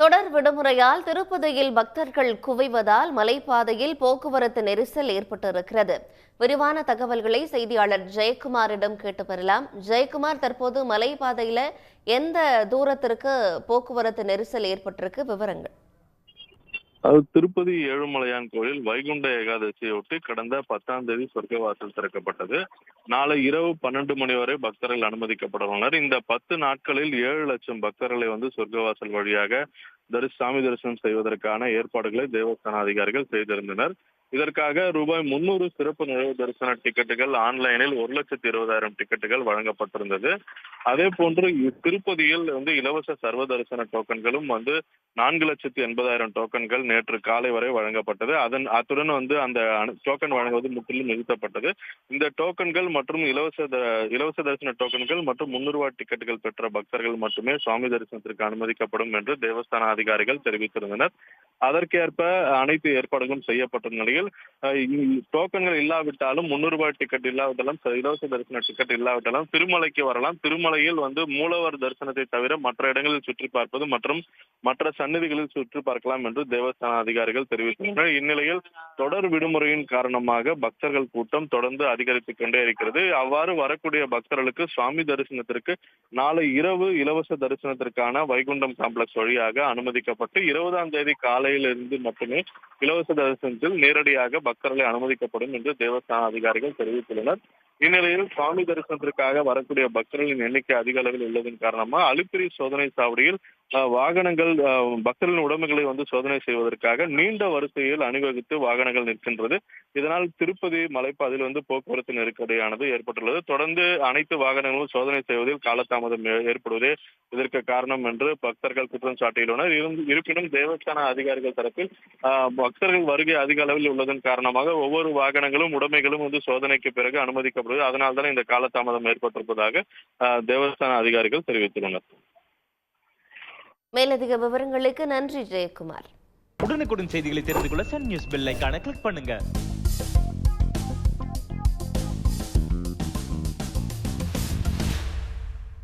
தொடர் விடுமுறையால் திருப்பதியில் பக்தர்கள் குவிவதால் மலைப்பாதையில் போக்குவரத்து நெரிசல் ஏற்பட்டிருக்கிறது. விரிவான தகவல்களை செய்தியாளர் ஜெயக்குமாரிடம் கேட்டு பெறலாம். ஜெயக்குமார், தற்போது மலைப்பாதையில எந்த தூரத்திற்கு போக்குவரத்து நெரிசல் ஏற்பட்டிருக்கு? விவரங்கள். திருப்பதி ஏழுமலையான் கோயில் வைகுண்ட ஏகாதசியொட்டி கடந்த 10ஆம் தேதி சொர்க்கவாசல் திறக்கப்பட்டது. நாளை இரவு 12 மணி வரை பக்தர்கள் அனுமதிக்கப்பட உள்ளனர். இந்த 10 நாட்களில் 7 லட்சம் பக்தர்களை சொர்க்கவாசல் வழியாக சாமி தரிசனம் செய்வதற்கான ஏற்பாடுகளை தேவஸ்தான அதிகாரிகள் செய்திருந்தனர். இதற்காக ரூபாய் 300 சிறப்பு நுழைவு தரிசன டிக்கெட்டுகள் ஆன்லைனில் 1,20,000 டிக்கெட்டுகள் வழங்கப்பட்டிருந்தது. அதே போன்று திருப்பதியில் இலவச சர்வ தரிசன டோக்கன்களும் 4,80,000 டோக்கன்கள் நேற்று காலை வரை வழங்கப்பட்டது. அத்துடன் அந்த டோக்கன் வழங்குவது முற்றிலும் நிறுத்தப்பட்டது. இந்த டோக்கன்கள் மற்றும் இலவச தரிசன டோக்கன்கள் மற்றும் 300 ரூபாய் டிக்கெட்டுகள் பெற்ற பக்தர்கள் மட்டுமே சுவாமி தரிசனத்திற்கு அனுமதிக்கப்படும் என்று தேவஸ்தான அதிகாரிகள் தெரிவித்திருந்தனர். அதற்கேற்ப அனைத்து ஏற்பாடுகளும் செய்யப்பட்ட நிலையில் டோக்கன்கள் இல்லாவிட்டாலும் 300 ரூபாய் டிக்கெட் இல்லாவிட்டாலும் இலவச தரிசன டிக்கெட் இல்லாவிட்டாலும் திருமலைக்கு வரலாம். திருமலையில் மூலவர் தரிசனத்தை தவிர மற்ற இடங்களில் சுற்றி பார்ப்பது மற்றும் மற்ற சன்னதிகளில் சுற்றி பார்க்கலாம் என்று தேவஸ்தான அதிகாரிகள் தெரிவித்துள்ளனர். இந்நிலையில் தொடர் விடுமுறையின் காரணமாக பக்தர்கள் கூட்டம் தொடர்ந்து அதிகரித்துக் கொண்டே இருக்கிறது. அவ்வாறு வரக்கூடிய பக்தர்களுக்கு சுவாமி தரிசனத்திற்கு நாளை இரவு இலவச தரிசனத்திற்கான வைகுண்டம் காம்ப்ளெக்ஸ் வழியாக அனுமதிக்கப்பட்டு 20ஆம் தேதி காலையில் இருந்து மட்டுமே இலவச தரிசனத்தில் நேரடியாக பக்தர்களை அனுமதிக்கப்படும் என்று தேவஸ்தான அதிகாரிகள் தெரிவித்துள்ளனர். இந்நிலையில் சுவாமி தரிசனத்திற்காக வரக்கூடிய பக்தர்களின் எண்ணிக்கை அதிக அளவில் உள்ளதன் காரணமாக அலிப்பிரி சோதனை சாவடியில் வாகனங்கள் பக்தர்களின் உடைமைகளை சோதனை செய்வதற்காக நீண்ட வரிசையில் அணிவகுத்து வாகனங்கள் நிற்கின்றது. இதனால் திருப்பதி மலைப்பாதையில் போக்குவரத்து நெருக்கடியானது ஏற்பட்டுள்ளது. தொடர்ந்து அனைத்து வாகனங்களும் சோதனை செய்வதில் காலதாமதம் ஏற்படுவதே இதற்கு காரணம் என்று பக்தர்கள் குற்றம் சாட்டியுள்ளனர். இருப்பினும் தேவஸ்தான அதிகாரிகள் தரப்பில் பக்தர்கள் வருகை அதிக அளவில் உள்ளதன் காரணமாக ஒவ்வொரு வாகனங்களும் உடைமைகளும் சோதனைக்கு பிறகு அனுமதிக்கப்படுவது. அதனால்தான் இந்த காலதாமதம் ஏற்பட்டிருப்பதாக தேவஸ்தான அதிகாரிகள் தெரிவித்துள்ளனர். மேலதிக விவரங்களுக்கு நன்றி ஜெயக்குமார். உடனுக்குடன் செய்திகளை தெரிந்து கொள்ள சன் நியூஸ் பெல் ஐகானை கிளிக் பண்ணுங்க.